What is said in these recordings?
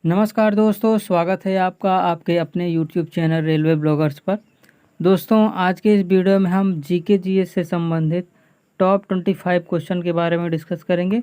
नमस्कार दोस्तों, स्वागत है आपका आपके अपने YouTube चैनल रेलवे ब्लॉगर्स पर। दोस्तों, आज के इस वीडियो में हम जीके जीएस से संबंधित टॉप 25 क्वेश्चन के बारे में डिस्कस करेंगे।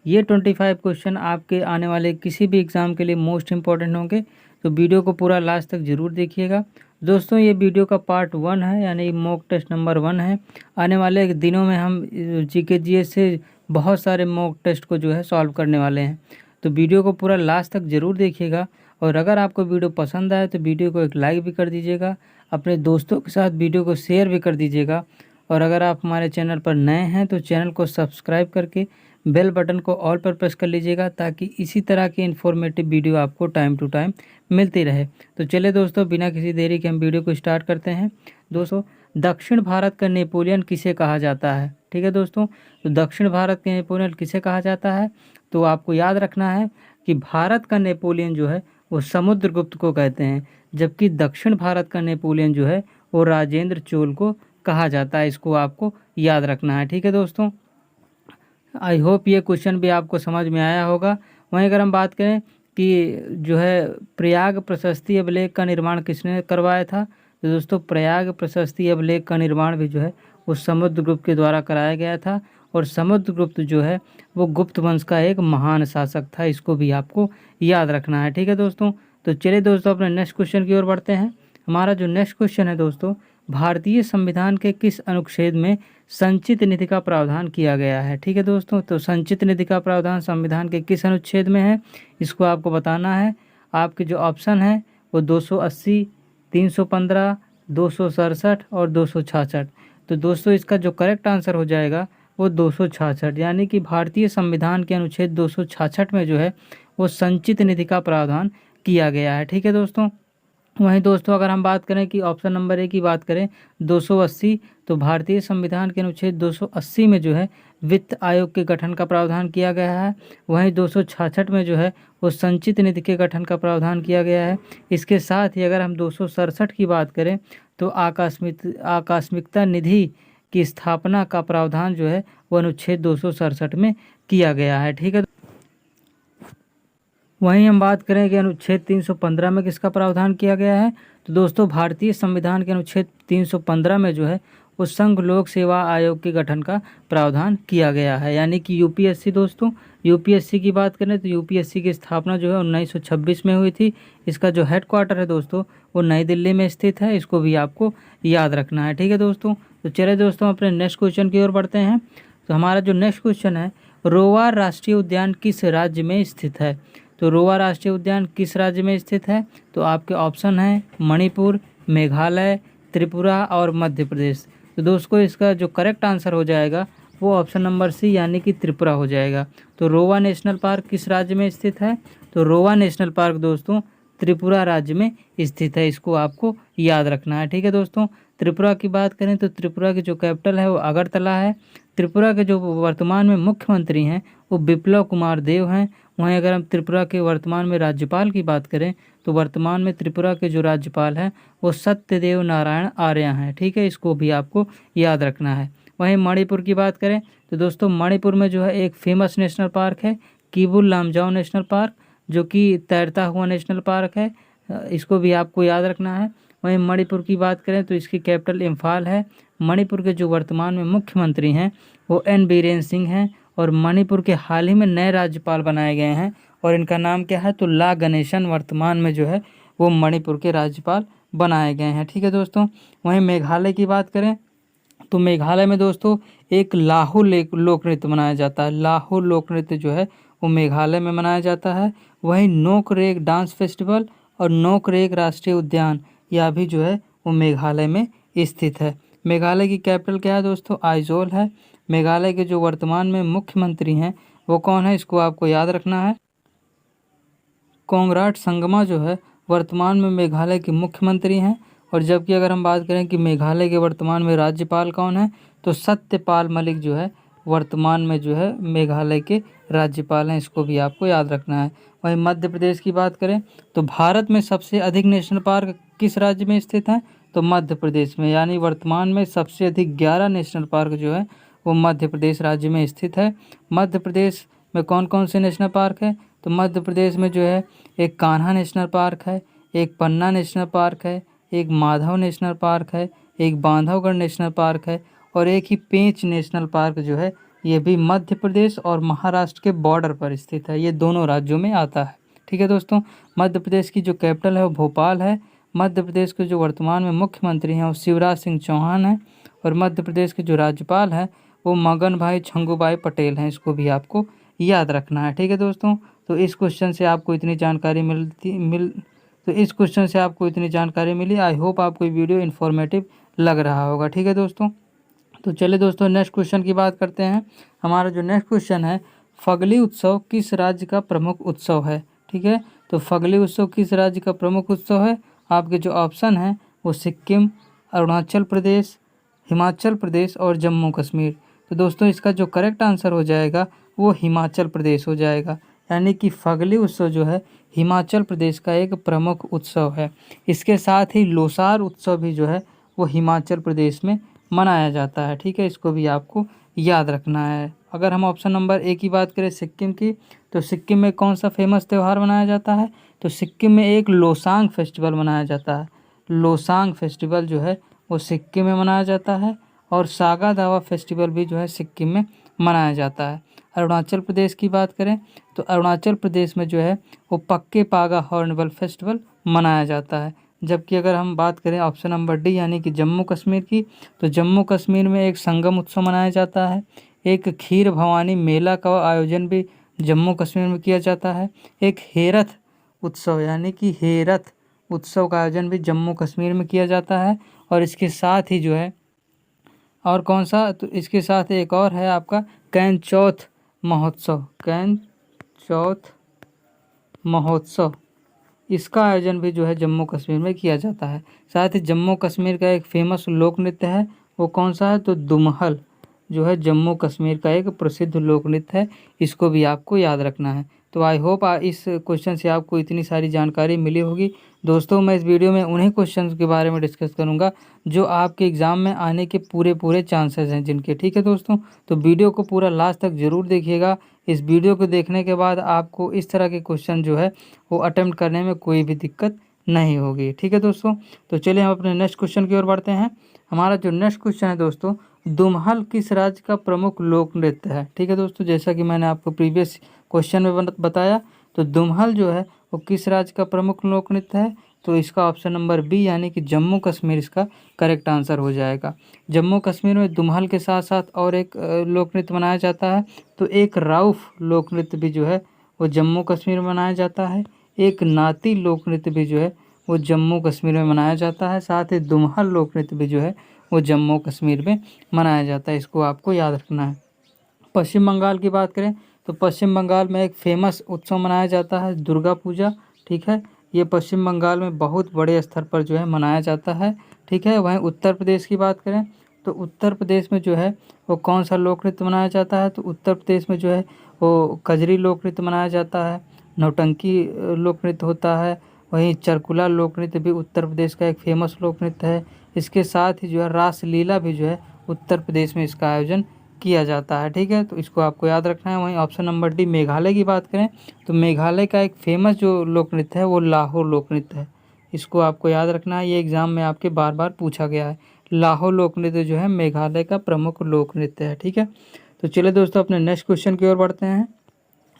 ये 25 क्वेश्चन आपके आने वाले किसी भी एग्ज़ाम के लिए मोस्ट इम्पॉर्टेंट होंगे, तो वीडियो को पूरा लास्ट तक ज़रूर देखिएगा। दोस्तों, ये वीडियो का पार्ट 1 है, यानी मॉक टेस्ट नंबर 1 है। आने वाले दिनों में हम जीके जीएस से बहुत सारे मॉक टेस्ट को जो है सॉल्व करने वाले हैं, तो वीडियो को पूरा लास्ट तक ज़रूर देखिएगा। और अगर आपको वीडियो पसंद आए तो वीडियो को एक लाइक भी कर दीजिएगा, अपने दोस्तों के साथ वीडियो को शेयर भी कर दीजिएगा। और अगर आप हमारे चैनल पर नए हैं तो चैनल को सब्सक्राइब करके बेल बटन को ऑल पर प्रेस कर लीजिएगा, ताकि इसी तरह की इन्फॉर्मेटिव वीडियो आपको टाइम टू टाइम मिलती रहे। तो चलिए दोस्तों, बिना किसी देरी के हम वीडियो को स्टार्ट करते हैं। दोस्तों, दक्षिण भारत का नेपोलियन किसे कहा जाता है? ठीक है दोस्तों, तो दक्षिण भारत के नेपोलियन किसे कहा जाता है? तो आपको याद रखना है कि भारत का नेपोलियन जो है वो समुद्रगुप्त को कहते हैं, जबकि दक्षिण भारत का नेपोलियन जो है वो राजेंद्र चोल को कहा जाता है। इसको आपको याद रखना है। ठीक है दोस्तों, आई होप ये क्वेश्चन भी आपको समझ में आया होगा। वहीं अगर हम बात करें कि जो है प्रयाग प्रशस्ति अभिलेख का निर्माण किसने करवाया था, तो दोस्तों प्रयाग प्रशस्ति अभिलेख का निर्माण भी जो है वो समुद्रगुप्त के द्वारा कराया गया था। और समुद्रगुप्त जो है वो गुप्त वंश का एक महान शासक था। इसको भी आपको याद रखना है। ठीक है दोस्तों, तो चलिए दोस्तों अपने नेक्स्ट क्वेश्चन की ओर बढ़ते हैं। हमारा जो नेक्स्ट क्वेश्चन है दोस्तों, भारतीय संविधान के किस अनुच्छेद में संचित निधि का प्रावधान किया गया है? ठीक है दोस्तों, तो संचित निधि का प्रावधान संविधान के किस अनुच्छेद में है, इसको आपको बताना है। आपके जो ऑप्शन है वो 280, 315, 267 और 266। तो दोस्तों इसका जो करेक्ट आंसर हो जाएगा वो 266, यानी कि भारतीय संविधान के अनुच्छेद 266 में जो है वो संचित निधि का प्रावधान किया गया है। ठीक है दोस्तों, वहीं दोस्तों अगर हम बात करें कि ऑप्शन नंबर ए की बात करें 280, तो भारतीय संविधान के अनुच्छेद 280 में जो है वित्त आयोग के गठन का प्रावधान किया गया है। वहीं 266 में जो है वो संचित निधि के गठन का प्रावधान किया गया है। इसके साथ ही अगर हम 267 की बात करें तो आकस्मिकता निधि की स्थापना का प्रावधान जो है वो अनुच्छेद 267 में किया गया है। ठीक है, वहीं हम बात करें कि अनुच्छेद 315 में किसका प्रावधान किया गया है, तो दोस्तों भारतीय संविधान के अनुच्छेद 315 में जो है वो संघ लोक सेवा आयोग के गठन का प्रावधान किया गया है, यानी कि यूपीएससी। दोस्तों यूपीएससी की बात करें तो यूपीएससी की स्थापना जो है 1926 में हुई थी। इसका जो हेडक्वार्टर है दोस्तों वो नई दिल्ली में स्थित है। इसको भी आपको याद रखना है। ठीक है दोस्तों, तो चलिए दोस्तों अपने नेक्स्ट क्वेश्चन की ओर बढ़ते हैं। तो हमारा जो नेक्स्ट क्वेश्चन है, रोवा राष्ट्रीय उद्यान किस राज्य में स्थित है? तो रोवा राष्ट्रीय उद्यान किस राज्य में स्थित है? तो आपके ऑप्शन है मणिपुर, मेघालय, त्रिपुरा और मध्य प्रदेश। तो दोस्तों इसका जो करेक्ट आंसर हो जाएगा वो ऑप्शन नंबर सी, यानी कि त्रिपुरा हो जाएगा। तो रोवा नेशनल पार्क किस राज्य में स्थित है? तो रोवा नेशनल पार्क दोस्तों त्रिपुरा राज्य में स्थित है। इसको आपको याद रखना है। ठीक है दोस्तों, त्रिपुरा की बात करें तो त्रिपुरा की जो कैपिटल है वो अगरतला है। त्रिपुरा के जो वर्तमान में मुख्यमंत्री हैं वो बिप्लब कुमार देव हैं। वहीं अगर हम त्रिपुरा के वर्तमान में राज्यपाल की बात करें तो वर्तमान में त्रिपुरा के जो राज्यपाल हैं वो सत्यदेव नारायण आर्य हैं। ठीक है, इसको भी आपको याद रखना है। वहीं मणिपुर की बात करें तो दोस्तों मणिपुर में जो है एक फेमस नेशनल पार्क है कीबुल लामजाओ नेशनल पार्क, जो कि तैरता हुआ नेशनल पार्क है। इसको भी आपको याद रखना है। वहीं मणिपुर की बात करें तो इसकी कैपिटल इम्फाल है। मणिपुर के जो वर्तमान में मुख्यमंत्री हैं वो एन बीरेन सिंह हैं। और मणिपुर के हाल ही में नए राज्यपाल बनाए गए हैं और इनका नाम क्या है, तो ला गणेशन वर्तमान में जो है वो मणिपुर के राज्यपाल बनाए गए हैं। ठीक है दोस्तों, वहीं मेघालय की बात करें तो मेघालय में दोस्तों एक लाहू लोक नृत्य मनाया जाता है। लाहू लोक नृत्य जो है वो मेघालय में मनाया जाता है। वहीं नोकरेक डांस फेस्टिवल और नोकरेक राष्ट्रीय उद्यान यह भी जो है वो मेघालय में स्थित है। मेघालय की कैपिटल क्या है दोस्तों? आइजोल है। मेघालय के जो वर्तमान में मुख्यमंत्री हैं वो कौन है, इसको आपको याद रखना है। कोंगराट संगमा जो है वर्तमान में मेघालय के मुख्यमंत्री हैं। और जबकि अगर हम बात करें कि मेघालय के वर्तमान में राज्यपाल कौन है, तो सत्यपाल मलिक जो है वर्तमान में जो है मेघालय के राज्यपाल हैं। इसको भी आपको याद रखना है। वहीं मध्य प्रदेश की बात करें तो भारत में सबसे अधिक नेशनल पार्क किस राज्य में स्थित है, तो मध्य प्रदेश में, यानी वर्तमान में सबसे अधिक 11 नेशनल पार्क जो है वो मध्य प्रदेश राज्य में स्थित है। मध्य प्रदेश में कौन कौन से नेशनल पार्क है, तो मध्य प्रदेश में जो है एक कान्हा नेशनल पार्क है, एक पन्ना नेशनल पार्क है, एक माधव नेशनल पार्क है, एक बांधवगढ़ नेशनल पार्क है और एक ही पेंच नेशनल पार्क जो है ये भी मध्य प्रदेश और महाराष्ट्र के बॉर्डर पर स्थित है। ये दोनों राज्यों में आता है। ठीक है दोस्तों, मध्य प्रदेश की जो कैपिटल है वो भोपाल है। मध्य प्रदेश के जो वर्तमान में मुख्यमंत्री हैं वो शिवराज सिंह चौहान हैं और मध्य प्रदेश के जो राज्यपाल हैं वो मगन भाई छंगूभाई पटेल हैं। इसको भी आपको याद रखना है। ठीक है दोस्तों, तो इस क्वेश्चन से आपको इतनी जानकारी मिली। आई होप आपको ये वीडियो इन्फॉर्मेटिव लग रहा होगा। ठीक है दोस्तों, तो चलिए दोस्तों नेक्स्ट क्वेश्चन की बात करते हैं। हमारा जो नेक्स्ट क्वेश्चन है, फगली उत्सव किस राज्य का प्रमुख उत्सव है। ठीक है, तो फगली उत्सव किस राज्य का प्रमुख उत्सव है। आपके जो ऑप्शन हैं वो सिक्किम, अरुणाचल प्रदेश, हिमाचल प्रदेश और जम्मू कश्मीर। तो दोस्तों इसका जो करेक्ट आंसर हो जाएगा वो हिमाचल प्रदेश हो जाएगा। यानी कि फगली उत्सव जो है हिमाचल प्रदेश का एक प्रमुख उत्सव है। इसके साथ ही लोसार उत्सव भी जो है वो हिमाचल प्रदेश में मनाया जाता है। ठीक है, इसको भी आपको याद रखना है। अगर हम ऑप्शन नंबर ए की बात करें सिक्किम की, तो सिक्किम में कौन सा फेमस त्यौहार मनाया जाता है, तो सिक्किम में एक लोसांग फेस्टिवल मनाया जाता है। लोसांग फेस्टिवल जो है वो सिक्किम में मनाया जाता है और सागा दावा फेस्टिवल भी जो है सिक्किम में मनाया जाता है। अरुणाचल प्रदेश की बात करें तो अरुणाचल प्रदेश में जो है वो पक्के पागा हॉर्नबिल फेस्टिवल मनाया जाता है। जबकि अगर हम बात करें ऑप्शन नंबर डी यानी कि जम्मू कश्मीर की, तो जम्मू कश्मीर में एक संगम उत्सव मनाया जाता है। एक खीर भवानी मेला का आयोजन भी जम्मू कश्मीर में किया जाता है। एक हेरथ उत्सव यानी कि हेरथ उत्सव का आयोजन भी जम्मू कश्मीर में किया जाता है। और इसके साथ ही जो है और कौन सा, तो इसके साथ एक और है आपका कैन चौथ महोत्सव। कैन चौथ महोत्सव, इसका आयोजन भी जो है जम्मू कश्मीर में किया जाता है। साथ ही जम्मू कश्मीर का एक फेमस लोक नृत्य है, वो कौन सा है, तो दुमहल जो है जम्मू कश्मीर का एक प्रसिद्ध लोक नृत्य है। इसको भी आपको याद रखना है। तो आई होप इस क्वेश्चन से आपको इतनी सारी जानकारी मिली होगी। दोस्तों मैं इस वीडियो में उन्हीं क्वेश्चंस के बारे में डिस्कस करूंगा जो आपके एग्ज़ाम में आने के पूरे चांसेस हैं जिनके। ठीक है दोस्तों, तो वीडियो को पूरा लास्ट तक ज़रूर देखिएगा। इस वीडियो को देखने के बाद आपको इस तरह के क्वेश्चन जो है वो अटेम्प्ट करने में कोई भी दिक्कत नहीं होगी। ठीक है दोस्तों, तो चलिए हम अपने नेक्स्ट क्वेश्चन की ओर बढ़ते हैं। हमारा जो नेक्स्ट क्वेश्चन है दोस्तों, दुमहल किस राज्य का प्रमुख लोक नृत्य है। ठीक है दोस्तों, जैसा कि मैंने आपको प्रीवियस क्वेश्चन में बताया, तो दुमहल जो है वो किस राज्य का प्रमुख लोक नृत्य है, तो इसका ऑप्शन नंबर बी यानी कि जम्मू कश्मीर इसका करेक्ट आंसर हो जाएगा। जम्मू कश्मीर में दुमहल के साथ साथ और एक लोक नृत्य मनाया जाता है, तो एक राउफ लोक नृत्य भी जो है वो जम्मू कश्मीर में मनाया जाता है। एक नाती लोक नृत्य भी जो है वो जम्मू कश्मीर में मनाया जाता है। साथ ही दुमहल लोक नृत्य भी जो है वो जम्मू कश्मीर में मनाया जाता है। इसको आपको याद रखना है। पश्चिम बंगाल की बात करें तो पश्चिम बंगाल में एक फेमस उत्सव मनाया जाता है दुर्गा पूजा। ठीक है, ये पश्चिम बंगाल में बहुत बड़े स्तर पर जो है मनाया जाता है। ठीक है, वहीं उत्तर प्रदेश की बात करें तो उत्तर प्रदेश में जो है वो कौन सा लोक नृत्य मनाया जाता है, तो उत्तर प्रदेश में जो है वो कजरी लोक नृत्य मनाया जाता है। नौटंकी लोक नृत्य होता है। वहीं चरकुला लोक नृत्य भी उत्तर प्रदेश का एक फेमस लोक नृत्य है। इसके साथ ही जो है रासलीला भी जो है उत्तर प्रदेश में इसका आयोजन किया जाता है। ठीक है, तो इसको आपको याद रखना है। वहीं ऑप्शन नंबर डी मेघालय की बात करें तो मेघालय का एक फेमस जो लोक नृत्य है वो लाहौर लोक नृत्य है। इसको आपको याद रखना है, ये एग्जाम में आपके बार बार पूछा गया है। लाहौर लोक नृत्य जो है मेघालय का प्रमुख लोक नृत्य है। ठीक है, तो चलिए दोस्तों अपने नेक्स्ट क्वेश्चन की ओर बढ़ते हैं।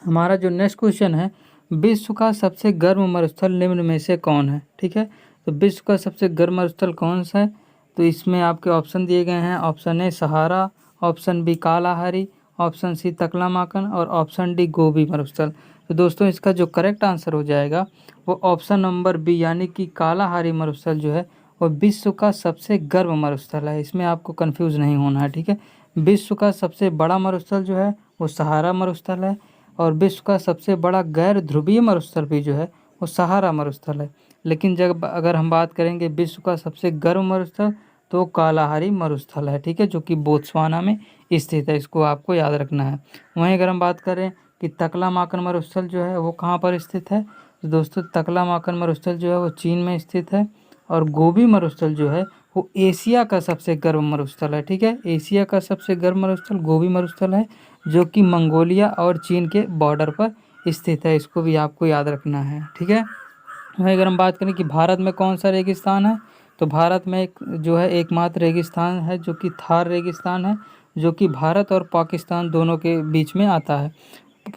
हमारा जो नेक्स्ट क्वेश्चन है, विश्व का सबसे गर्म मरुस्थल निम्न में से कौन है। ठीक है, तो विश्व का सबसे गर्म मरुस्थल कौन सा है, तो इसमें आपके ऑप्शन दिए गए हैं। Option A Sahara, option B Kalahari, option C Taklamakan और ऑप्शन डी गोबी मरुस्थल। तो दोस्तों इसका जो करेक्ट आंसर हो जाएगा वो ऑप्शन नंबर बी यानी कि कालाहारी मरुस्थल जो है वो विश्व का सबसे गर्म मरुस्थल है। इसमें आपको कंफ्यूज नहीं होना है। ठीक है, विश्व का सबसे बड़ा मरुस्थल जो है वो सहारा मरुस्थल है और विश्व का सबसे बड़ा गैर ध्रुवीय मरुस्थल भी जो है वो सहारा मरुस्थल है। लेकिन जब अगर हम बात करेंगे विश्व का सबसे गर्म मरुस्थल तो कालाहारी मरुस्थल है। ठीक है, जो कि बोत्सवाना में स्थित है। इसको आपको याद रखना है। वहीं अगर हम बात करें कि तकलामाकन मरुस्थल जो है वो कहाँ पर स्थित है, तो दोस्तों तकलामाकन मरुस्थल जो है वो चीन में स्थित है। और गोबी मरुस्थल जो है वो एशिया का सबसे गर्म मरुस्थल है। ठीक है, एशिया का सबसे गर्म मरुस्थल गोबी मरुस्थल है जो कि मंगोलिया और चीन के बॉर्डर पर स्थित है, इसको भी आपको याद रखना है। ठीक है। वहीं अगर हम बात करें कि भारत में कौन सा रेगिस्तान है, तो भारत में एक जो है एकमात्र रेगिस्तान है जो कि थार रेगिस्तान है, जो कि भारत और पाकिस्तान दोनों के बीच में आता है।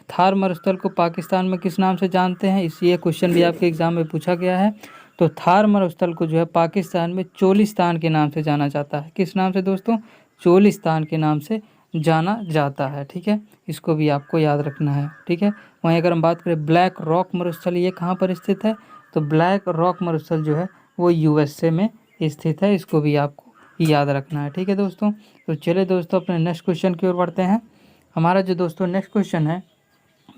थार मरुस्थल को पाकिस्तान में किस नाम से जानते हैं, ये क्वेश्चन भी आपके एग्जाम में पूछा गया है। तो थार मरुस्थल को जो है पाकिस्तान में चोलिस्तान के नाम से जाना जाता है। किस नाम से दोस्तों? चोलिस्तान के नाम से जाना जाता है। ठीक है, इसको भी आपको याद रखना है। ठीक है। वहीं अगर हम बात करें ब्लैक रॉक मरुस्थल, ये कहाँ पर स्थित है, तो ब्लैक रॉक मरुस्थल जो है वो यूएसए में स्थित है, इसको भी आपको याद रखना है। ठीक है दोस्तों। तो चलिए दोस्तों अपने नेक्स्ट क्वेश्चन की ओर बढ़ते हैं। हमारा जो दोस्तों नेक्स्ट क्वेश्चन है,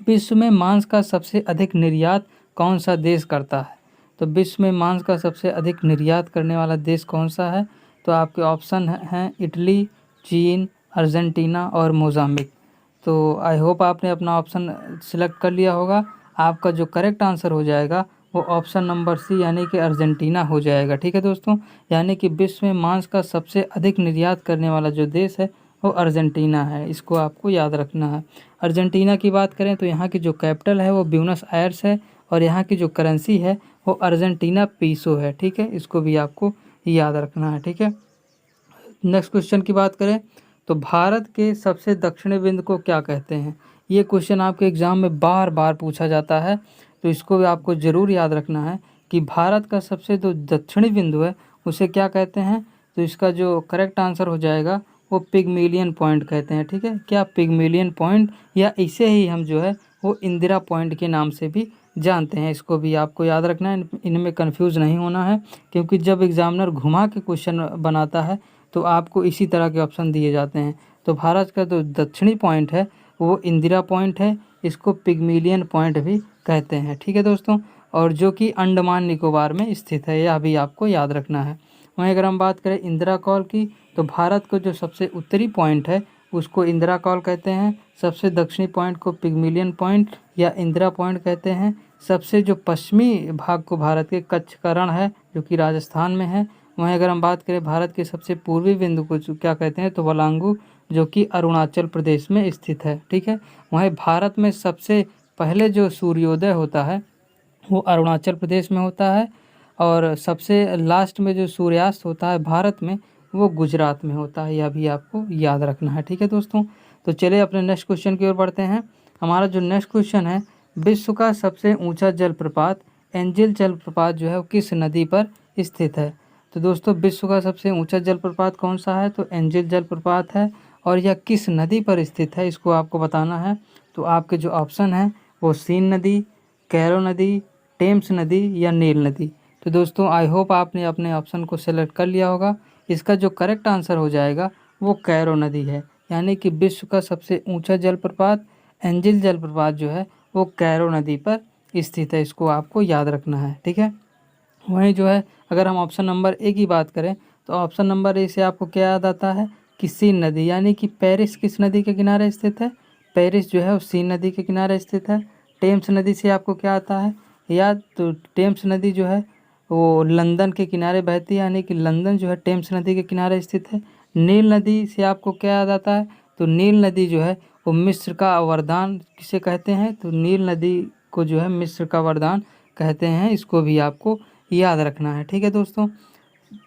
विश्व में मांस का सबसे अधिक निर्यात कौन सा देश करता है? तो विश्व में मांस का सबसे अधिक निर्यात करने वाला देश कौन सा है? तो आपके ऑप्शन हैं इटली, चीन, अर्जेंटीना और मोजाम्बिक। तो आई होप आपने अपना ऑप्शन सिलेक्ट कर लिया होगा। आपका जो करेक्ट आंसर हो जाएगा वो ऑप्शन नंबर सी यानी कि अर्जेंटीना हो जाएगा। ठीक है दोस्तों, यानी कि विश्व में मांस का सबसे अधिक निर्यात करने वाला जो देश है वो अर्जेंटीना है, इसको आपको याद रखना है। अर्जेंटीना की बात करें तो यहाँ की जो कैपिटल है वो ब्यूनस आयर्स है और यहाँ की जो करेंसी है वो अर्जेंटीना पीसो है। ठीक है, इसको भी आपको याद रखना है। ठीक है। नेक्स्ट क्वेश्चन की बात करें तो भारत के सबसे दक्षिणी बिंदु को क्या कहते हैं? ये क्वेश्चन आपके एग्जाम में बार बार पूछा जाता है, तो इसको भी आपको ज़रूर याद रखना है कि भारत का सबसे जो दक्षिणी बिंदु है उसे क्या कहते हैं। तो इसका जो करेक्ट आंसर हो जाएगा वो पिगमेलियन पॉइंट कहते हैं। ठीक है, क्या पिगमेलियन पॉइंट, या इसे ही हम जो है वो इंदिरा पॉइंट के नाम से भी जानते हैं, इसको भी आपको याद रखना है। इनमें कंफ्यूज नहीं होना है, क्योंकि जब एग्जामिनर घुमा के क्वेश्चन बनाता है तो आपको इसी तरह के ऑप्शन दिए जाते हैं। तो भारत का जो दक्षिणी पॉइंट है वो इंदिरा पॉइंट है, इसको पिगमेलियन पॉइंट भी कहते हैं। ठीक है दोस्तों, और जो कि अंडमान निकोबार में स्थित है, यह भी आपको याद रखना है। वहीं अगर हम बात करें इंदिरा कॉल की, तो भारत को जो सबसे उत्तरी पॉइंट है उसको इंदिरा कॉल कहते हैं, सबसे दक्षिणी पॉइंट को पिगमेलियन पॉइंट या इंदिरा पॉइंट कहते हैं, सबसे जो पश्चिमी भाग को भारत के कच्छ का रण है जो कि राजस्थान में है। वहीं अगर हम बात करें भारत के सबसे पूर्वी बिंदु को क्या कहते हैं, तो वलांगू, जो कि अरुणाचल प्रदेश में स्थित है। ठीक है। वहीं भारत में सबसे पहले जो सूर्योदय होता है वो अरुणाचल प्रदेश में होता है, और सबसे लास्ट में जो सूर्यास्त होता है भारत में वो गुजरात में होता है, यह भी आपको याद रखना है। ठीक है दोस्तों, तो चलिए अपने नेक्स्ट क्वेश्चन की ओर बढ़ते हैं। हमारा जो नेक्स्ट क्वेश्चन है, विश्व का सबसे ऊंचा जलप्रपात एंजिल जलप्रपात जो है वो किस नदी पर स्थित है? तो दोस्तों विश्व का सबसे ऊंचा जलप्रपात कौन सा है, तो एंजिल जलप्रपात है, और यह किस नदी पर स्थित है इसको आपको बताना है। तो आपके जो ऑप्शन है वो सीन नदी, कैरो नदी, टेम्स नदी या नील नदी। तो दोस्तों आई होप आपने अपने ऑप्शन को सेलेक्ट कर लिया होगा। इसका जो करेक्ट आंसर हो जाएगा वो कैरो नदी है, यानी कि विश्व का सबसे ऊंचा जलप्रपात एंजिल जलप्रपात जो है वो कैरो नदी पर स्थित है, इसको आपको याद रखना है। ठीक है। वहीं जो है अगर हम ऑप्शन नंबर ए की बात करें तो ऑप्शन नंबर ए से आपको क्या याद आता है कि सीन नदी, यानी कि पेरिस किस नदी के किनारे स्थित है? पेरिस जो है वो सीन नदी के किनारे स्थित है। टेम्स नदी से आपको क्या आता है याद, तो टेम्स नदी जो है वो लंदन के किनारे बहती है, यानी कि लंदन जो है टेम्स नदी के किनारे स्थित है। नील नदी से आपको क्या याद आता है, तो नील नदी जो है वो मिस्र का वरदान किसे कहते हैं, तो नील नदी को जो है मिस्र का वरदान कहते हैं, इसको भी आपको याद रखना है। ठीक है दोस्तों,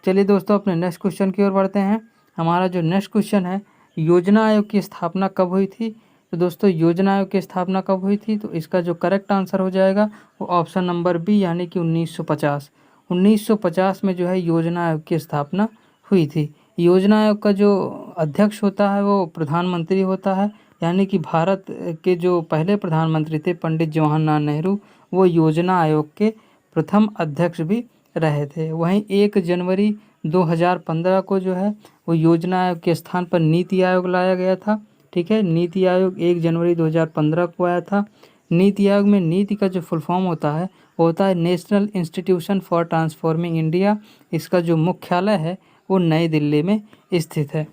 चलिए दोस्तों अपने नेक्स्ट क्वेश्चन की ओर बढ़ते हैं। हमारा जो नेक्स्ट क्वेश्चन है, योजना आयोग की स्थापना कब हुई थी? तो दोस्तों योजना आयोग की स्थापना कब हुई थी, तो इसका जो करेक्ट आंसर हो जाएगा वो ऑप्शन नंबर बी यानी कि 1950। 1950 में जो है योजना आयोग की स्थापना हुई थी। योजना आयोग का जो अध्यक्ष होता है वो प्रधानमंत्री होता है, यानी कि भारत के जो पहले प्रधानमंत्री थे पंडित जवाहरलाल नेहरू, वो योजना आयोग के प्रथम अध्यक्ष भी रहे थे। वहीं 1 जनवरी 2015 को जो है वो योजना आयोग के स्थान पर नीति आयोग लाया गया था। ठीक है, नीति आयोग 1 जनवरी 2015 को आया था। नीति आयोग में नीति का जो फुल फॉर्म होता है वो होता है national institution for transforming India. इसका जो मुख्यालय है वो नई दिल्ली में स्थित है।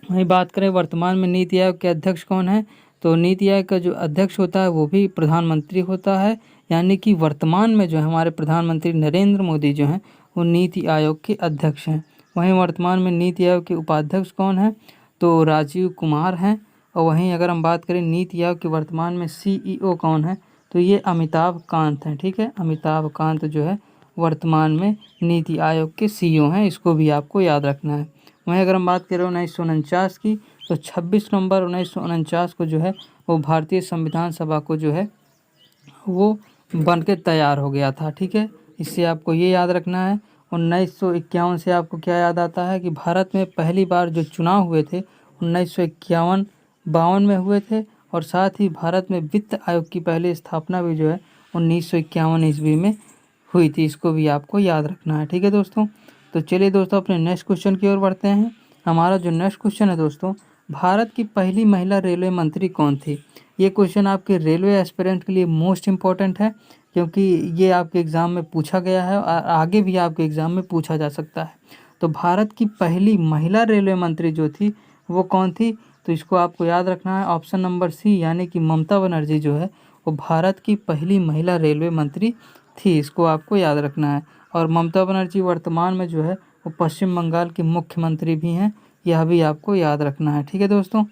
वहीं बात करें वर्तमान में नीति आयोग के अध्यक्ष कौन है, तो नीति आयोग का जो अध्यक्ष होता है वो भी प्रधानमंत्री होता है, यानी कि वर्तमान में जो है हमारे प्रधानमंत्री नरेंद्र मोदी जो हैं वो नीति आयोग के अध्यक्ष हैं। वहीं वर्तमान में नीति आयोग के उपाध्यक्ष कौन हैं, तो राजीव कुमार हैं। और वहीं अगर हम बात करें नीति आयोग के वर्तमान में CEO कौन है, तो ये अमिताभ कांत हैं। ठीक है, अमिताभ कांत जो है वर्तमान में नीति आयोग के सीईओ हैं, इसको भी आपको याद रखना है। वहीं अगर हम बात करें 1949 की, तो 26 नवंबर 1949 को जो है वो भारतीय संविधान सभा को जो है वो बन के तैयार हो गया था। ठीक है, इससे आपको ये याद रखना है। 1951 से आपको क्या याद आता है कि भारत में पहली बार जो चुनाव हुए थे 1951-52 में हुए थे, और साथ ही भारत में वित्त आयोग की पहली स्थापना भी जो है 1951 ईस्वी में हुई थी, इसको भी आपको याद रखना है। ठीक है दोस्तों, तो चलिए दोस्तों अपने नेक्स्ट क्वेश्चन की ओर बढ़ते हैं। हमारा जो नेक्स्ट क्वेश्चन है दोस्तों, भारत की पहली महिला रेलवे मंत्री कौन थी? ये क्वेश्चन आपके रेलवे एस्पिरेंट के लिए मोस्ट इम्पॉर्टेंट है, क्योंकि ये आपके एग्ज़ाम में पूछा गया है और आगे भी आपके एग्ज़ाम में पूछा जा सकता है। तो भारत की पहली महिला रेलवे मंत्री जो थी वो कौन थी? तो इसको आपको याद रखना है। ऑप्शन नंबर सी यानी कि ममता बनर्जी जो है वो भारत की पहली महिला रेलवे मंत्री थी, इसको आपको याद रखना है। और ममता बनर्जी वर्तमान में जो है वो पश्चिम बंगाल की मुख्यमंत्री भी हैं, यह भी आपको याद रखना है। ठीक है दोस्तों,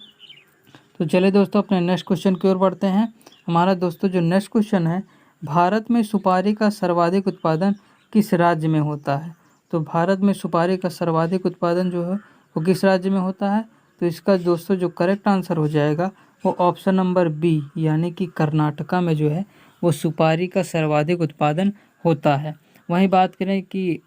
तो चलिए दोस्तों अपने नेक्स्ट क्वेश्चन की ओर बढ़ते हैं। हमारा दोस्तों जो नेक्स्ट क्वेश्चन है, भारत में सुपारी का सर्वाधिक उत्पादन किस राज्य में होता है? तो भारत में सुपारी का सर्वाधिक उत्पादन जो है वो किस राज्य में होता है? तो इसका दोस्तों जो करेक्ट आंसर हो जाएगा वो ऑप्शन नंबर बी यानी कि कर्नाटका में जो है वो सुपारी का सर्वाधिक उत्पादन होता है। वहीं बात करें कि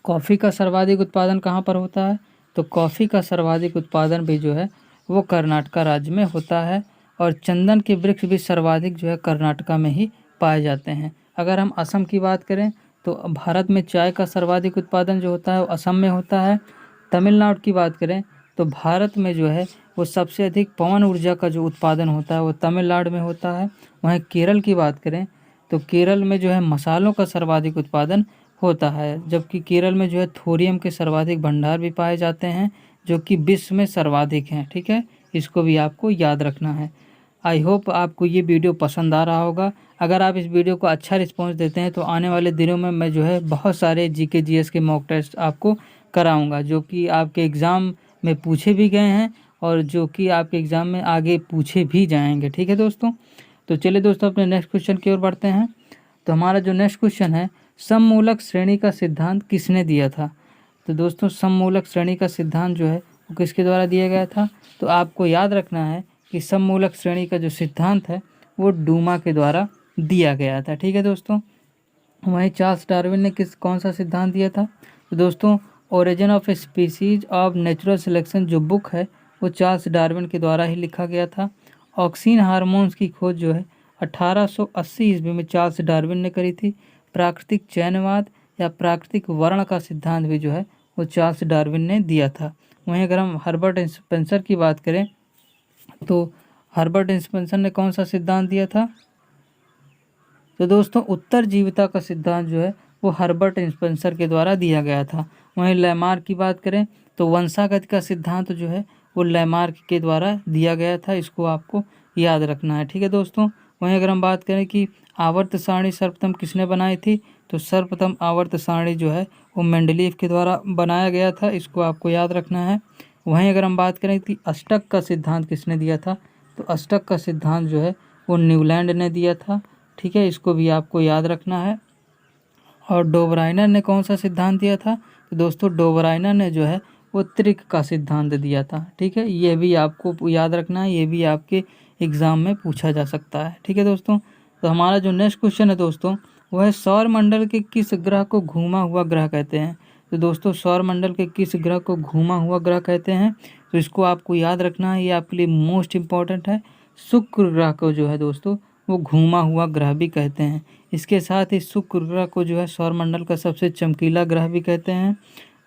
कॉफ़ी का सर्वाधिक उत्पादन कहाँ पर होता है? तो कॉफ़ी का सर्वाधिक उत्पादन भी जो है वो कर्नाटका राज्य में होता है, और चंदन के वृक्ष भी सर्वाधिक जो है कर्नाटका में ही पाए जाते हैं। अगर हम असम की बात करें तो भारत में चाय का सर्वाधिक उत्पादन जो होता है वो असम में होता है। तमिलनाडु की बात करें तो भारत में जो है वो सबसे अधिक पवन ऊर्जा का जो उत्पादन होता है वो तमिलनाडु में होता है। वहीं केरल की बात करें तो केरल में जो है मसालों का सर्वाधिक उत्पादन होता है, जबकि केरल में जो है थोरियम के सर्वाधिक भंडार भी पाए जाते हैं जो कि विश्व में सर्वाधिक हैं। ठीक है, इसको भी आपको याद रखना है। आई होप आपको ये वीडियो पसंद आ रहा होगा। अगर आप इस वीडियो को अच्छा रिस्पॉन्स देते हैं तो आने वाले दिनों में मैं जो है बहुत सारे जीके जीएस के मॉक टेस्ट आपको कराऊंगा, जो कि आपके एग्ज़ाम में पूछे भी गए हैं और जो कि आपके एग्ज़ाम में आगे पूछे भी जाएंगे। ठीक है दोस्तों, तो चलिए दोस्तों अपने नेक्स्ट क्वेश्चन की ओर बढ़ते हैं। तो हमारा जो नेक्स्ट क्वेश्चन है, सममूलक श्रेणी का सिद्धांत किसने दिया था? तो दोस्तों सममूलक श्रेणी का सिद्धांत जो है वो किसके द्वारा दिया गया था? तो आपको याद रखना है कि सममूलक श्रेणी का जो सिद्धांत है वो डूमा के द्वारा दिया गया था। ठीक है दोस्तों, वहीं चार्ल्स डार्विन ने कौन सा सिद्धांत दिया था? तो दोस्तों origin of species of natural selection जो बुक है वो चार्ल्स डार्विन के द्वारा ही लिखा गया था। ऑक्सीन हार्मोन्स की खोज जो है 1880 ईस्वी में चार्ल्स डार्विन ने करी थी। प्राकृतिक चयनवाद या प्राकृतिक वर्ण का सिद्धांत भी जो है वो चार्ल्स डार्विन ने दिया था। वहीं अगर हम हर्बर्ट स्पेंसर की बात करें तो हर्बर्ट स्पेंसर ने कौन सा सिद्धांत दिया था? तो दोस्तों उत्तरजीविता का सिद्धांत जो है वो हर्बर्ट स्पेंसर के द्वारा दिया गया था। वहीं लैमार्क की बात करें तो वंशागत का सिद्धांत जो है वो लैमार्क के द्वारा दिया गया था, इसको आपको याद रखना है। ठीक है दोस्तों, वहीं अगर हम बात करें कि आवर्त सारणी सर्वप्रथम किसने बनाई थी, तो सर्वप्रथम आवर्त सारणी जो है वो मेंडलीव के द्वारा बनाया गया था, इसको आपको याद रखना है। वहीं अगर हम बात करें कि अष्टक का सिद्धांत किसने दिया था, तो अष्टक का सिद्धांत जो है वो न्यूलैंड ने दिया था। ठीक है, इसको भी आपको याद रखना है। और डोबराइनर ने कौन सा सिद्धांत दिया था? तो दोस्तों डोबराइनर ने जो है वो त्रिक का सिद्धांत दिया था। ठीक है, ये भी आपको याद रखना है, ये भी आपके एग्ज़ाम में पूछा जा सकता है। ठीक है दोस्तों, तो हमारा जो नेक्स्ट क्वेश्चन है दोस्तों वो है सौर मंडल के किस ग्रह को घूमा हुआ ग्रह कहते हैं? तो दोस्तों सौर मंडल के किस ग्रह को घूमा हुआ ग्रह कहते हैं? तो इसको आपको याद रखना है, ये आपके लिए मोस्ट इम्पॉर्टेंट है। शुक्र ग्रह को जो है दोस्तों वो घूमा हुआ ग्रह भी कहते हैं। इसके साथ ही शुक्र ग्रह को जो है सौरमंडल का सबसे चमकीला ग्रह भी कहते हैं,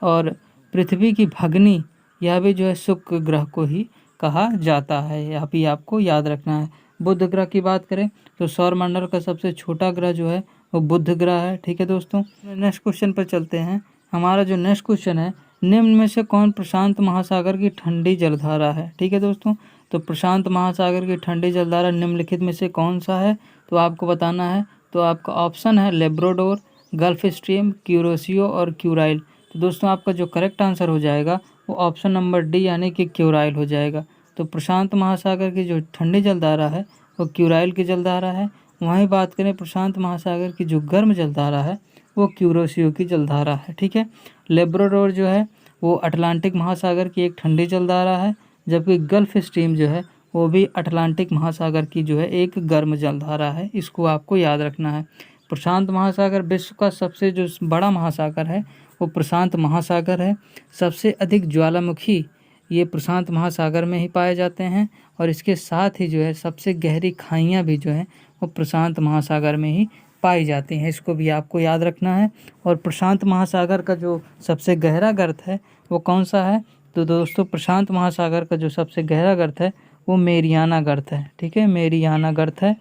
और पृथ्वी की भगनी यह भी जो है शुक्र ग्रह को ही कहा जाता है, यह भी आपको याद रखना है। बुध ग्रह की बात करें तो सौरमंडल का सबसे छोटा ग्रह जो है वो बुध ग्रह है। ठीक है दोस्तों, नेक्स्ट क्वेश्चन पर चलते हैं। हमारा जो नेक्स्ट क्वेश्चन है, निम्न में से कौन प्रशांत महासागर की ठंडी जलधारा है? ठीक है दोस्तों, तो प्रशांत महासागर की ठंडी जलधारा निम्नलिखित में से कौन सा है? तो आपको बताना है। तो आपका ऑप्शन है लेब्राडोर, गल्फ स्ट्रीम, क्यूरोसियो और क्यूराइल। तो दोस्तों आपका जो करेक्ट आंसर हो जाएगा वो ऑप्शन नंबर डी यानी कि क्यूराइल हो जाएगा। तो प्रशांत महासागर की जो ठंडी जलधारा है वो क्यूराइल की जलधारा है। वहीं बात करें प्रशांत महासागर की जो गर्म जलधारा है वो क्यूरोसियो की जलधारा है। ठीक है, लेब्राडोर जो है वो अटलांटिक महासागर की एक ठंडी जलधारा है, जबकि गल्फ स्ट्रीम जो है वो भी अटलांटिक महासागर की जो है एक गर्म जलधारा है। इसको आपको याद रखना है। प्रशांत महासागर विश्व का सबसे जो बड़ा महासागर है वो प्रशांत महासागर है। सबसे अधिक ज्वालामुखी ये प्रशांत महासागर में ही पाए जाते हैं, और इसके साथ ही जो है सबसे गहरी खाइयाँ भी जो है वो प्रशांत महासागर में ही पाई जाती हैं। इसको भी आपको याद रखना है। और प्रशांत महासागर का जो सबसे गहरा गर्त है वो कौन सा है? तो दोस्तों प्रशांत महासागर का जो सबसे गहरा गर्त है वो मेरियाना गर्त है। ठीक है, मेरियाना गर्त है,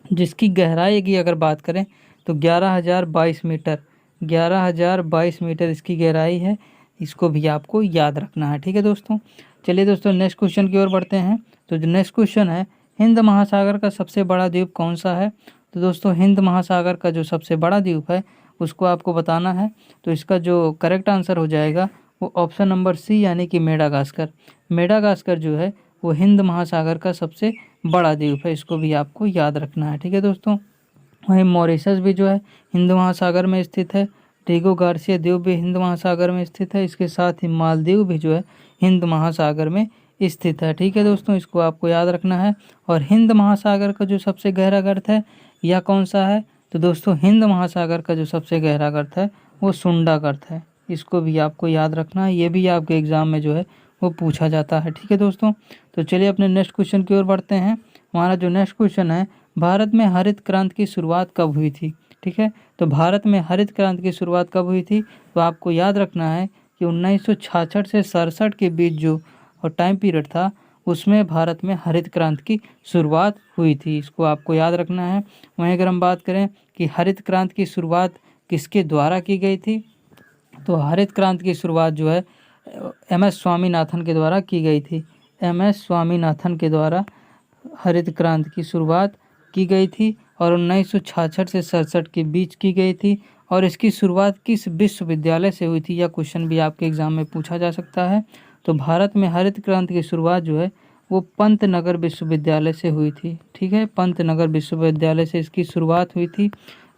जिसकी गहराई की अगर बात करें तो 11,022 मीटर, 11,022 मीटर इसकी गहराई है। इसको भी आपको याद रखना है। ठीक है दोस्तों, चलिए दोस्तों नेक्स्ट क्वेश्चन की ओर बढ़ते हैं। तो जो नेक्स्ट क्वेश्चन है, हिंद महासागर का सबसे बड़ा द्वीप कौन सा है? तो दोस्तों हिंद महासागर का जो सबसे बड़ा द्वीप है उसको आपको बताना है। तो इसका जो करेक्ट आंसर हो जाएगा वो ऑप्शन नंबर सी, यानी कि मेडागास्कर। मेडागास्कर जो है वो हिंद महासागर का सबसे बड़ा द्वीप है। इसको भी आपको याद रखना है। ठीक है दोस्तों, वहीं मॉरिशस भी जो है हिंद महासागर में स्थित है। डिगो गार्सिया द्वीप भी हिंद महासागर में स्थित है। इसके साथ ही मालदीव भी जो है हिंद महासागर में स्थित है। ठीक है दोस्तों, इसको आपको याद रखना है। और हिंद महासागर का जो सबसे गहरा गर्त है यह कौन सा है? तो दोस्तों हिंद महासागर का जो सबसे गहरा गर्त है वो सुंडा गर्त है। इसको भी आपको याद रखना है, ये भी आपके एग्जाम में जो है वो पूछा जाता है। ठीक है दोस्तों, तो चलिए अपने नेक्स्ट क्वेश्चन की ओर बढ़ते हैं। हमारा जो नेक्स्ट क्वेश्चन है, भारत में हरित क्रांति की शुरुआत कब हुई थी? ठीक है, तो भारत में हरित क्रांति की शुरुआत कब हुई थी? तो आपको याद रखना है कि 1966 से 67 के बीच जो और टाइम पीरियड था उसमें भारत में हरित क्रांति की शुरुआत हुई थी। इसको आपको याद रखना है। वहीं अगर हम बात करें कि हरित क्रांति की शुरुआत किसके द्वारा की गई थी, तो हरित क्रांति की शुरुआत जो है एम.एस. स्वामीनाथन के द्वारा की गई थी। एम.एस. स्वामीनाथन के द्वारा हरित क्रांति की शुरुआत की गई थी और 1966 से 67 के बीच की गई थी। और इसकी शुरुआत किस विश्वविद्यालय से हुई थी, यह क्वेश्चन भी आपके एग्जाम में पूछा जा सकता है। तो भारत में हरित क्रांति की शुरुआत जो है वो पंतनगर विश्वविद्यालय से हुई थी। ठीक है, पंतनगर विश्वविद्यालय से इसकी शुरुआत हुई थी।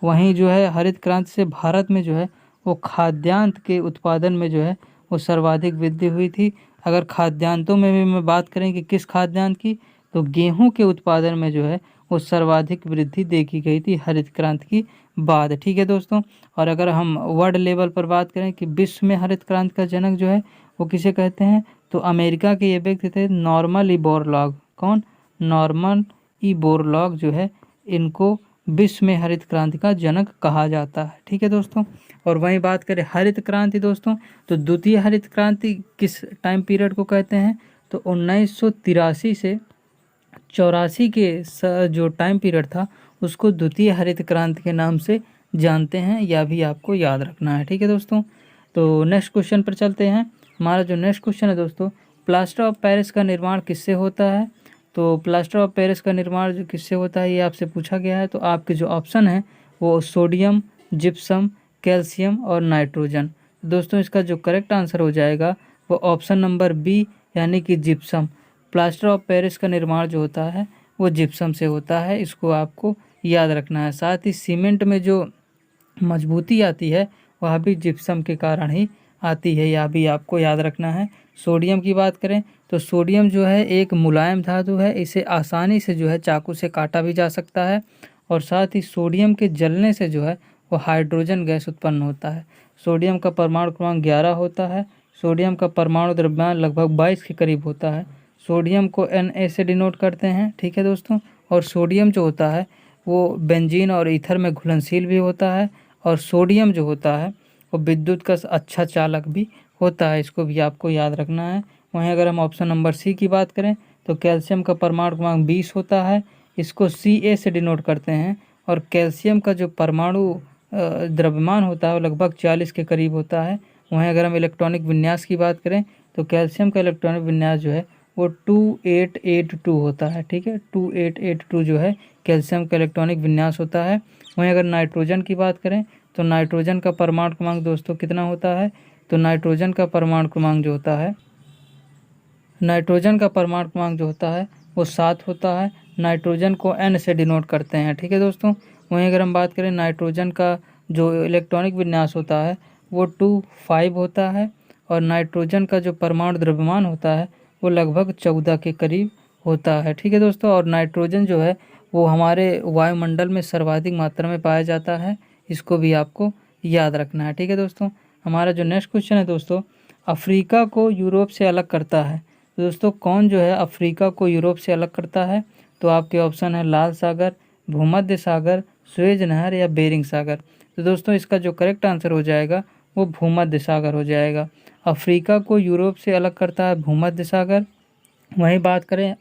वहीं जो है हरित क्रांति से भारत में जो है वो खाद्यान्न के उत्पादन में जो है वो सर्वाधिक वृद्धि हुई थी। अगर खाद्यान्नों में भी मैं बात करें कि किस खाद्यान्न की, तो गेहूं के उत्पादन में जो है वो सर्वाधिक वृद्धि देखी गई थी हरित क्रांति की बाद। ठीक है दोस्तों, और अगर हम वर्ल्ड लेवल पर बात करें कि विश्व में हरित क्रांति का जनक जो है वो किसे कहते हैं, तो अमेरिका के ये व्यक्ति थे नॉर्मन ई बोरलॉग। कौन? नॉर्मन ई बोरलॉग जो है इनको विश्व में हरित क्रांति का जनक कहा जाता है। ठीक है दोस्तों, और वहीं बात करें हरित क्रांति दोस्तों, तो द्वितीय हरित क्रांति किस टाइम पीरियड को कहते हैं, तो 1983 से 84 के जो टाइम पीरियड था उसको द्वितीय हरित क्रांति के नाम से जानते हैं। यह भी आपको याद रखना है। ठीक है दोस्तों, तो नेक्स्ट क्वेश्चन पर चलते हैं। हमारा जो नेक्स्ट क्वेश्चन है दोस्तों, प्लास्टर ऑफ पेरिस का निर्माण किससे होता है? तो प्लास्टर ऑफ पेरिस का निर्माण जो किससे होता है ये आपसे पूछा गया है। तो आपके जो ऑप्शन है वो सोडियम, जिप्सम, कैल्शियम और नाइट्रोजन। दोस्तों इसका जो करेक्ट आंसर हो जाएगा वो ऑप्शन नंबर बी, यानी कि जिप्सम। प्लास्टर ऑफ पेरिस का निर्माण जो होता है वो जिप्सम से होता है। इसको आपको याद रखना है। साथ ही सीमेंट में जो मजबूती आती है वह भी जिप्सम के कारण ही आती है, यह भी आपको याद रखना है। सोडियम की बात करें तो सोडियम जो है एक मुलायम धातु है, इसे आसानी से जो है चाकू से काटा भी जा सकता है। और साथ ही सोडियम के जलने से जो है वो हाइड्रोजन गैस उत्पन्न होता है। सोडियम का परमाणु क्रमांक 11 होता है। सोडियम का परमाणु द्रव्यमान लगभग 22 के करीब होता है। सोडियम को Na से डिनोट करते हैं। ठीक है दोस्तों, और सोडियम जो होता है वो बेंजीन और ईथर में घुलनशील भी होता है। और सोडियम जो होता है वो विद्युत का अच्छा चालक भी होता है। इसको भी आपको याद रखना है। वहीं अगर हम ऑप्शन नंबर सी की बात करें तो कैल्शियम का परमाणु क्रमांक 20 होता है। इसको Ca से डिनोट करते हैं। और कैल्शियम का जो परमाणु द्रव्यमान होता है वो लगभग 40 के करीब होता है। वहीं अगर हम इलेक्ट्रॉनिक विन्यास की बात करें तो कैल्शियम का इलेक्ट्रॉनिक विन्यास जो है वो 2882 होता है। ठीक है, 2882 जो है कैल्शियम का इलेक्ट्रॉनिक विन्यास होता है। वहीं अगर नाइट्रोजन की बात करें तो नाइट्रोजन का परमाणु क्रमांक दोस्तों कितना होता है, तो नाइट्रोजन का परमाणु क्रमांक जो होता है, नाइट्रोजन का परमाणु क्रमांक जो होता है वो 7 होता है। नाइट्रोजन को N से डिनोट करते हैं। ठीक है दोस्तों। वहीं अगर हम बात करें नाइट्रोजन का जो इलेक्ट्रॉनिक विन्यास होता है वो 2,5 होता है और नाइट्रोजन का जो परमाणु द्रव्यमान होता है वो लगभग 14 के करीब होता है। ठीक है दोस्तों। और नाइट्रोजन जो है वो हमारे वायुमंडल में सर्वाधिक मात्रा में पाया जाता है, इसको भी आपको याद रखना है। ठीक है दोस्तों। हमारा जो नेक्स्ट क्वेश्चन है दोस्तों, अफ्रीका को यूरोप से अलग करता है। तो दोस्तों कौन जो है अफ्रीका को यूरोप से अलग करता है? तो आपके ऑप्शन है लाल सागर, भूमध्य सागर, सुएज नहर या बेरिंग सागर। तो दोस्तों इसका जो करेक्ट आंसर हो जाएगा वो भूमध्य सागर हो जाएगा। अफ्रीका को यूरोप से अलग करता है भूमध्य सागर। वहीं बात करें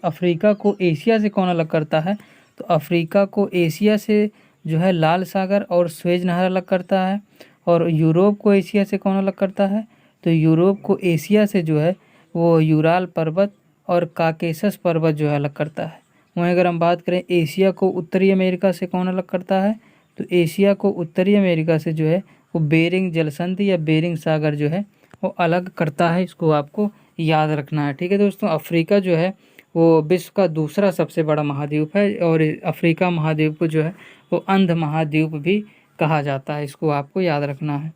अफ्रीका को एशिया से कौन अलग करता है? तो अफ्रीका को एशिया से जो है लाल सागर और सुएज नहर अलग करता है। और यूरोप को एशिया से कौन अलग करता है? तो यूरोप को एशिया से जो है वो यूराल पर्वत और काकेशस पर्वत जो है अलग करता है। वहीं अगर हम बात करें एशिया को उत्तरी अमेरिका से कौन अलग करता है? तो एशिया को उत्तरी अमेरिका से जो है वो बेरिंग जलसंधि या बेरिंग सागर जो है वो अलग करता है, इसको आपको याद रखना है। ठीक है दोस्तों। अफ्रीका जो है वो विश्व का दूसरा सबसे बड़ा महाद्वीप है और अफ्रीका महाद्वीप को जो है वो अंध महाद्वीप भी कहा जाता है, इसको आपको याद रखना है।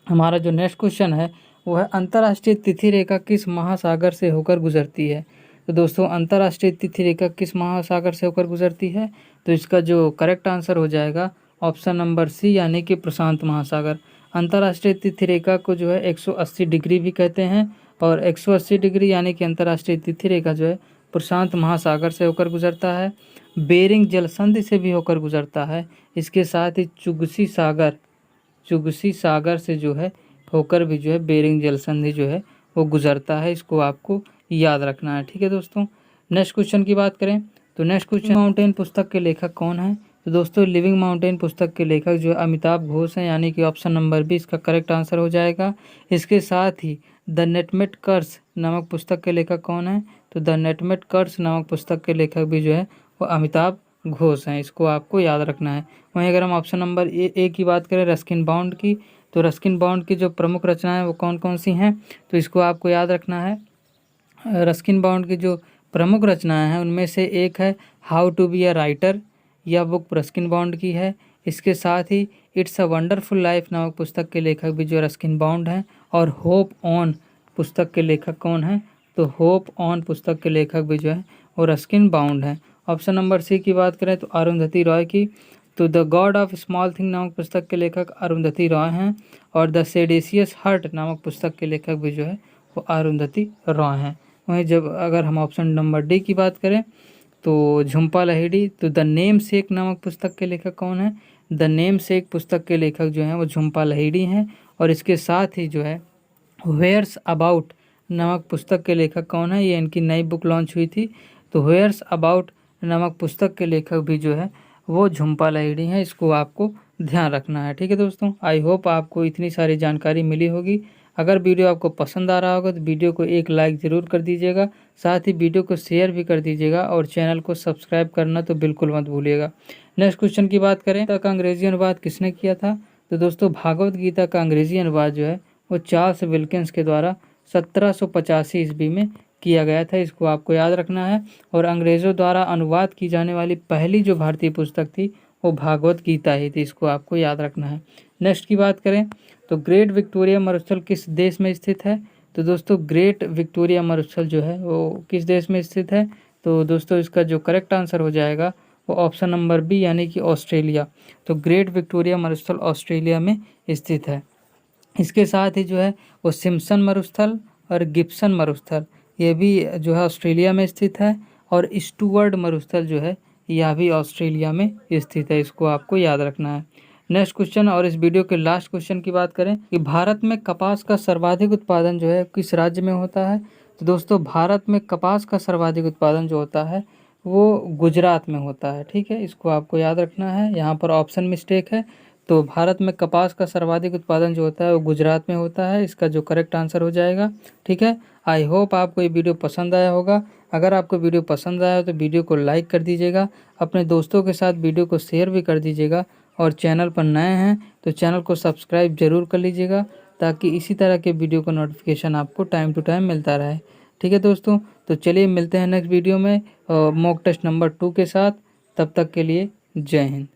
हमारा जो नेक्स्ट क्वेश्चन है वो है अंतर्राष्ट्रीय तिथि रेखा किस महासागर से होकर गुजरती है? तो दोस्तों अंतर्राष्ट्रीय तिथि रेखा किस महासागर से होकर गुजरती है? तो इसका जो करेक्ट आंसर हो जाएगा ऑप्शन नंबर सी यानी कि प्रशांत महासागर। अंतर्राष्ट्रीय तिथि रेखा को जो है 180 डिग्री भी कहते हैं और 180 डिग्री यानी कि अंतर्राष्ट्रीय तिथि रेखा जो है प्रशांत महासागर से होकर गुजरता है, बेरिंग जलसंधि से भी होकर गुजरता है। इसके साथ ही चुगसी सागर से जो है होकर भी जो है बेरिंग जलसंधि जो है वो गुजरता है, इसको आपको याद रखना है। ठीक है दोस्तों। नेक्स्ट क्वेश्चन की बात करें तो नेक्स्ट क्वेश्चन माउंटेन पुस्तक के लेखक कौन है? तो दोस्तों लिविंग माउंटेन पुस्तक के लेखक जो है अमिताभ घोष हैं, यानी कि ऑप्शन नंबर बी इसका करेक्ट आंसर हो जाएगा। इसके साथ ही द नेटमेट कर्स नामक पुस्तक के लेखक कौन है? तो द नेटमेट कर्स नामक पुस्तक के लेखक भी जो है वो अमिताभ घोष हैं, इसको आपको याद रखना है। वहीं अगर हम ऑप्शन नंबर ए की बात करें रस्किन बॉन्ड की, तो रस्किन बॉन्ड की जो प्रमुख रचनाएं वो कौन कौन सी हैं? तो इसको आपको याद रखना है। रस्किन बॉन्ड की जो प्रमुख रचनाएं हैं उनमें से एक है how to be a writer, यह बुक रस्किन बॉन्ड की है। इसके साथ ही इट्स अ वंडरफुल लाइफ नामक पुस्तक के लेखक भी जो रस्किन बॉन्ड हैं। और होप ऑन पुस्तक के लेखक कौन हैं? तो होप ऑन पुस्तक के लेखक भी जो है वो रस्किन बॉन्ड हैं। ऑप्शन नंबर सी की बात करें तो अरुंधति रॉय की, तो the God of small thing नामक पुस्तक के लेखक अरुंधति रॉय हैं। और द सेडेशियस हार्ट नामक पुस्तक के लेखक भी जो है वो अरुंधति रॉय हैं। वहीं जब अगर हम ऑप्शन नंबर डी की बात करें तो झुम्पा लाहिड़ी, तो द नेम सेक नामक पुस्तक के लेखक कौन है? द नेम सेक पुस्तक के लेखक जो हैं वो झुम्पा लाहिड़ी हैं। और इसके साथ ही जो है वेयर्स अबाउट नामक पुस्तक के लेखक कौन है? ये इनकी नई बुक लॉन्च हुई थी, तो वेयर्स अबाउट नामक पुस्तक के लेखक भी जो है वो झुम्पा लाहिड़ी हैं, इसको आपको ध्यान रखना है। ठीक है दोस्तों। आई होप आपको इतनी सारी जानकारी मिली होगी। अगर वीडियो आपको पसंद आ रहा होगा तो वीडियो को एक लाइक ज़रूर कर दीजिएगा, साथ ही वीडियो को शेयर भी कर दीजिएगा और चैनल को सब्सक्राइब करना तो बिल्कुल मत भूलिएगा। नेक्स्ट क्वेश्चन की बात करें तो अंग्रेजी अनुवाद किसने किया था? तो दोस्तों भागवत गीता का अंग्रेजी अनुवाद जो है वो चार्ल्स विल्किंस के द्वारा 1785 ईस्वी में किया गया था, इसको आपको याद रखना है। और अंग्रेज़ों द्वारा अनुवाद की जाने वाली पहली जो भारतीय पुस्तक थी वो भागवत गीता ही थी, इसको आपको याद रखना है। नेक्स्ट की बात करें तो ग्रेट विक्टोरिया मरुस्थल किस देश में स्थित है? तो दोस्तों ग्रेट विक्टोरिया मरुस्थल जो है वो किस देश में स्थित है? तो दोस्तों इसका जो करेक्ट आंसर हो जाएगा वो ऑप्शन नंबर बी यानी कि ऑस्ट्रेलिया। तो ग्रेट विक्टोरिया मरुस्थल ऑस्ट्रेलिया में स्थित है। इसके साथ ही जो है वो सिम्पसन मरुस्थल और गिब्सन मरुस्थल ये भी जो है ऑस्ट्रेलिया में स्थित है। और स्टुअर्ट मरुस्थल जो है यह भी ऑस्ट्रेलिया में स्थित है, इसको आपको याद रखना है। नेक्स्ट क्वेश्चन और इस वीडियो के लास्ट क्वेश्चन की बात करें कि भारत में कपास का सर्वाधिक उत्पादन जो है किस राज्य में होता है? तो दोस्तों भारत में कपास का सर्वाधिक उत्पादन जो होता है वो गुजरात में होता है। ठीक है, इसको आपको याद रखना है। यहाँ पर ऑप्शन मिस्टेक है, तो भारत में कपास का सर्वाधिक उत्पादन जो होता है वो गुजरात में होता है, इसका जो करेक्ट आंसर हो जाएगा। ठीक है, आई होप आपको ये वीडियो पसंद आया होगा। अगर आपको वीडियो पसंद आया हो तो वीडियो को लाइक कर दीजिएगा, अपने दोस्तों के साथ वीडियो को शेयर भी कर दीजिएगा। और चैनल पर नए हैं तो चैनल को सब्सक्राइब जरूर कर लीजिएगा ताकि इसी तरह के वीडियो का नोटिफिकेशन आपको टाइम टू टाइम मिलता रहे। ठीक है दोस्तों, तो चलिए मिलते हैं नेक्स्ट वीडियो में मॉक टेस्ट नंबर 2 के साथ। तब तक के लिए जय हिंद।